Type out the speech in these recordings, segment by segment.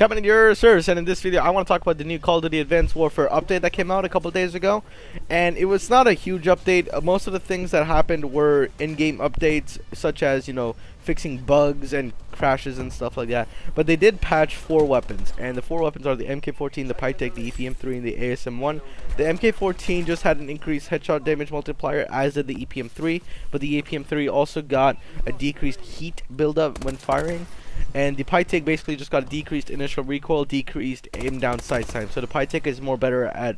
Coming to your service, and in this video I want to talk about the new Call of Duty Advanced Warfare update that came out a couple days ago. And it was not a huge update. Most of the things that happened were in-game updates, such as, you know, fixing bugs and crashes and stuff like that. But they did patch 4 weapons, and the 4 weapons are the MK14, the Pytek, the EPM3, and the ASM1. The MK14 just had an increased headshot damage multiplier, as did the EPM3, but the EPM3 also got a decreased heat buildup when firing. And the Pytek basically just got a decreased initial recoil, decreased aim down sight time. So the Pytek is more better at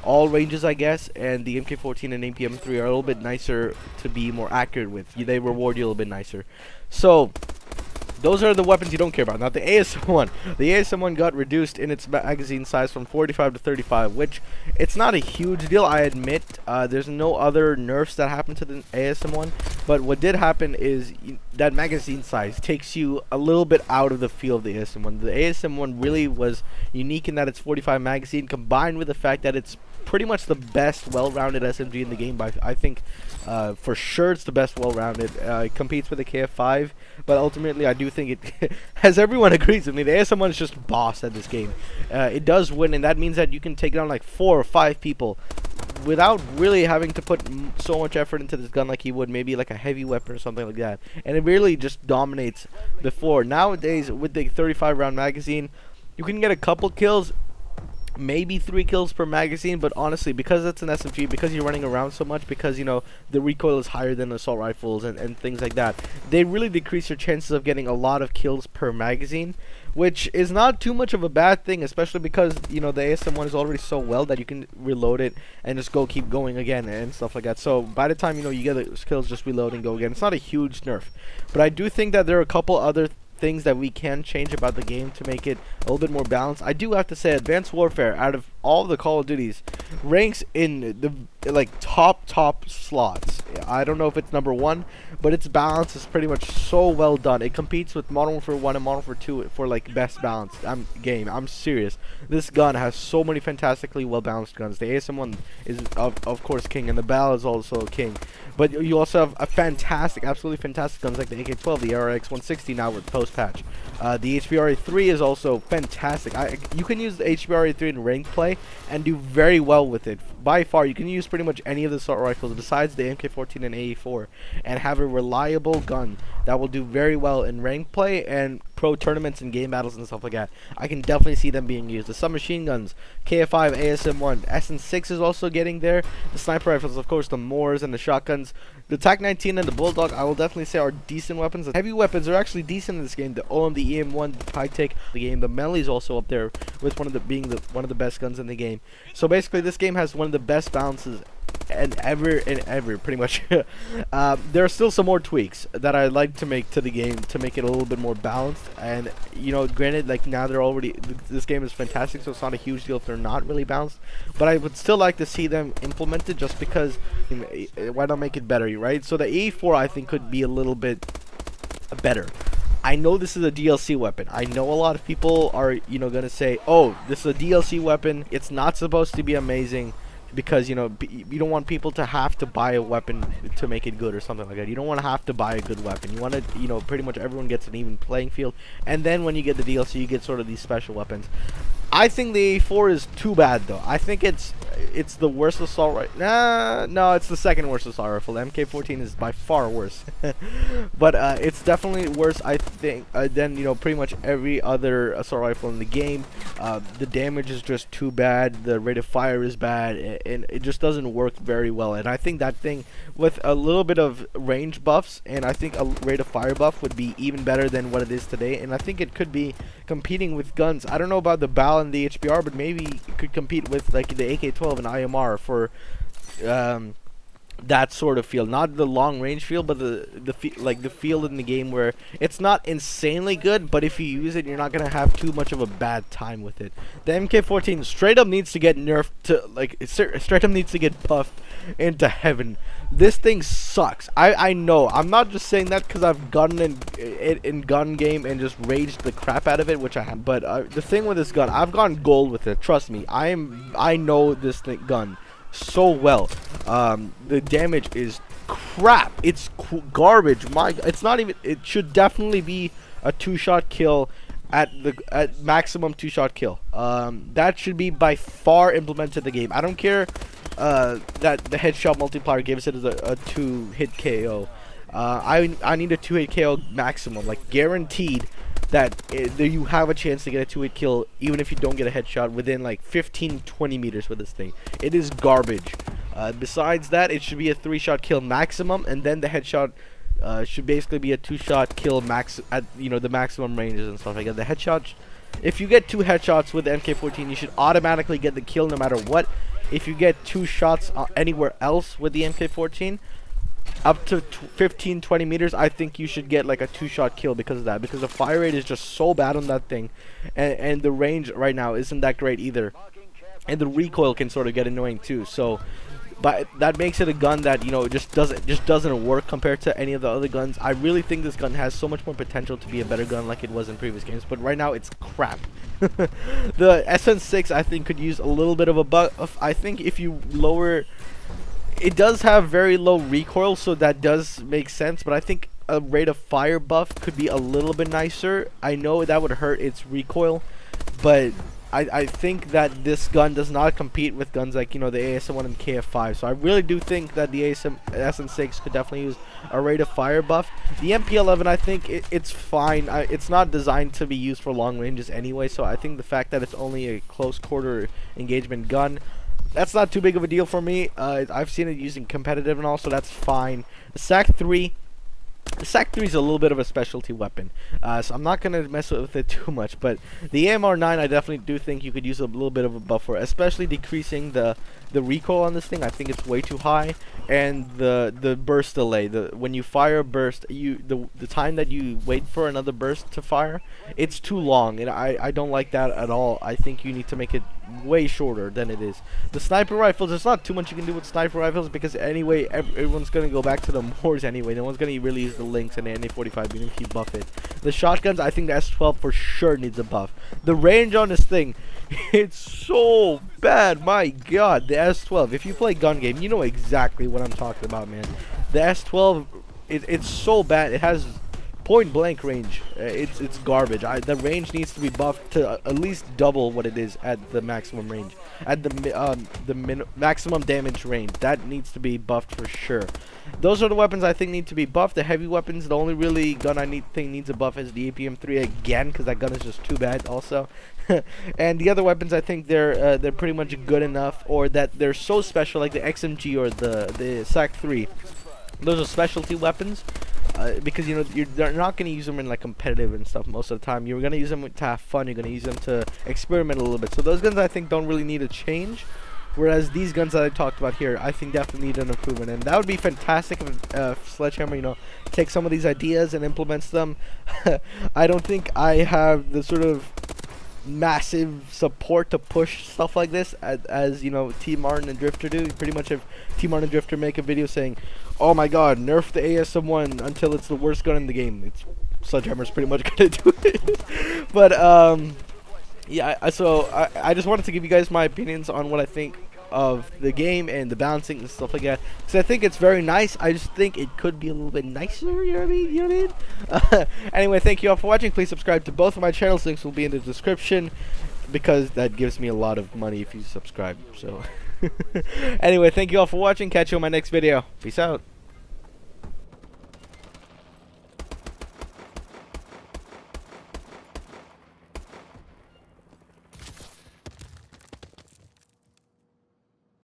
all ranges, I guess, and the MK14 and APM3 are a little bit nicer to be more accurate with. They reward you a little bit nicer. So those are the weapons you don't care about. Now the ASM1. The ASM1 got reduced in its magazine size from 45 to 35, which it's not a huge deal, I admit. There's no other nerfs that happened to the ASM1, but what did happen is that magazine size takes you a little bit out of the feel of the ASM1. The ASM1 really was unique in that it's 45 magazine, combined with the fact that it's pretty much the best well-rounded SMG in the game. By I think for sure it's the best well-rounded. It competes with the KF5, but ultimately I do think it, as everyone agrees with me, the ASM1 is just boss at this game. It does win, and that means that you can take down like 4 or 5 people without really having to put so much effort into this gun like you would maybe like a heavy weapon or something like that. And it really just dominates before. Nowadays with the 35 round magazine, you can get a couple kills, maybe 3 kills per magazine, but honestly, because it's an SMG, because you're running around so much, because, you know, the recoil is higher than assault rifles and things like that, they really decrease your chances of getting a lot of kills per magazine, which is not too much of a bad thing, especially because, you know, the ASM1 is already so well that you can reload it and just keep going again and stuff like that. So by the time, you know, you get the skills, just reload and go again. It's not a huge nerf, but I do think that there are a couple other things that we can change about the game to make it a little bit more balanced. I do have to say, Advanced Warfare, out of all the Call of Duties, ranks in the like top slots. I don't know if it's #1, but its balance is pretty much so well done. It competes with Modern Warfare 1 and Modern Warfare 2 for like best balanced game. I'm serious. This gun has so many fantastically well balanced guns. The ASM1 is of course king, and the BAL is also king. But you also have a fantastic, absolutely fantastic guns like the AK-12, the RX-160 now with post-patch. The HBRA-3 is also fantastic. You can use the HBRA-3 in ranked play and do very well with it. By far, you can use pretty much any of the assault rifles besides the MK14 and AE4 and have a reliable gun that will do very well in ranked play and pro tournaments and game battles and stuff like that. I can definitely see them being used. The submachine guns, KF5, ASM1, SN6 is also getting there. The sniper rifles, of course, the Moors and the shotguns. The TAC-19 and the Bulldog, I will definitely say, are decent weapons. The heavy weapons are actually decent in this game. The OM, the EM1, the Pytek, the game. The MLG is also up there with one of the best guns in the game. So basically, this game has one of the best balances ever pretty much. There are still some more tweaks that I'd like to make to the game to make it a little bit more balanced, and, you know, granted, like, now they're already, this game is fantastic, so it's not a huge deal if they're not really balanced, but I would still like to see them implemented, just because, you know, why not make it better, right? So the E4 I think could be a little bit better. I know this is a DLC weapon. I know a lot of people are, you know, gonna say, oh, this is a DLC weapon, it's not supposed to be amazing, because, you know, you don't want people to have to buy a weapon to make it good or something like that. You don't want to have to buy a good weapon. You want to, you know, pretty much everyone gets an even playing field, and then when you get the DLC, you get sort of these special weapons. I think the A4 is too bad, though. I think it's the worst assault rifle. No, it's the second worst assault rifle. The MK14 is by far worse, but it's definitely worse, I think, than, you know, pretty much every other assault rifle in the game. The damage is just too bad. The rate of fire is bad, and it just doesn't work very well. And I think that thing with a little bit of range buffs, and I think a rate of fire buff, would be even better than what it is today. And I think it could be competing with guns. I don't know about the BAL and the HBR, but maybe it could compete with like the AK-12 and IMR for that sort of feel, not the long range feel, but the field in the game where it's not insanely good, but if you use it, you're not gonna have too much of a bad time with it. The MK14 straight up needs to get nerfed to, like, straight up needs to get buffed into heaven. This thing sucks. I know. I'm not just saying that because I've gotten in gun game and just raged the crap out of it, which I have. But the thing with this gun, I've gone gold with it. Trust me. I know this gun so well. The damage is crap. It's garbage. It's not even. It should definitely be a 2-shot kill at maximum 2-shot kill. That should be by far implemented in the game. I don't care that the headshot multiplier gives it as a 2-hit KO. I need a 2-hit KO maximum, like guaranteed that you have a chance to get a 2-hit kill even if you don't get a headshot within like 15-20 meters with this thing. It is garbage. Besides that, it should be a 3-shot kill maximum, and then the headshot should basically be a 2-shot kill max at the maximum ranges and stuff like that. The headshot, if you get 2 headshots with the MK14, you should automatically get the kill no matter what. If you get 2 shots anywhere else with the MK14, up to 15-20 meters, I think you should get like a 2-shot kill because of that, because the fire rate is just so bad on that thing, and the range right now isn't that great either, and the recoil can sort of get annoying too. So but that makes it a gun that just doesn't work compared to any of the other guns. I really think this gun has so much more potential to be a better gun like it was in previous games, but right now it's crap. The SN6 I think could use a little bit of a buff. I think if you lower, it does have very low recoil, so that does make sense, but I think a rate of fire buff could be a little bit nicer. I know that would hurt its recoil, but I think that this gun does not compete with guns like the ASM1 and KF5. So I really do think that the SN6 could definitely use a rate of fire buff. The MP11, I think it's fine. It's not designed to be used for long ranges anyway, so I think the fact that it's only a close quarter engagement gun, that's not too big of a deal for me. I've seen it using competitive and all, so that's fine. The SAC-3. The SAC-3 is a little bit of a specialty weapon, so I'm not going to mess with it too much, but the AMR-9 I definitely do think you could use a little bit of a buff for, especially decreasing the recoil on this thing. I think it's way too high, and the burst delay. When you fire a burst, the time that you wait for another burst to fire, it's too long, and I don't like that at all. I think you need to make it way shorter than it is. The sniper rifles, there's not too much you can do with sniper rifles, because anyway everyone's going to go back to the Moors anyway. No one's going to really use the Lynx and the NA45 even if you buff it. The shotguns, I think the S12 for sure needs a buff. The range on this thing, it's so bad. My god, the S12, if you play gun game, you know exactly what I'm talking about, man. The S12, it's so bad. It has point blank range. It's garbage. The range needs to be buffed to at least double what it is at the maximum range, at the maximum damage range. That needs to be buffed for sure. Those are the weapons I think need to be buffed. The heavy weapons, the only really gun I think needs a buff is the APM3 again, because that gun is just too bad also. And the other weapons, I think they're pretty much good enough, or that they're so special, like the XMG or the SAC-3. Those are specialty weapons, because you're not going to use them in like competitive and stuff most of the time. You're going to use them to have fun. You're going to use them to experiment a little bit. So those guns I think don't really need a change, whereas these guns that I talked about here I think definitely need an improvement, and that would be fantastic if Sledgehammer takes some of these ideas and implements them. I don't think I have the sort of massive support to push stuff like this as T Martin and Drifter do. Pretty much if T Martin and Drifter make a video saying, oh my god, nerf the ASM1 until it's the worst gun in the game, Sledgehammer's pretty much gonna do it. But yeah, so I just wanted to give you guys my opinions on what I think of the game and the balancing and stuff like that, because I think it's very nice. I just think it could be a little bit nicer, you know what I mean? Anyway, thank you all for watching. Please subscribe to both of my channels. Links will be in the description, because that gives me a lot of money if you subscribe. So anyway, thank you all for watching. Catch you on my next video. Peace out.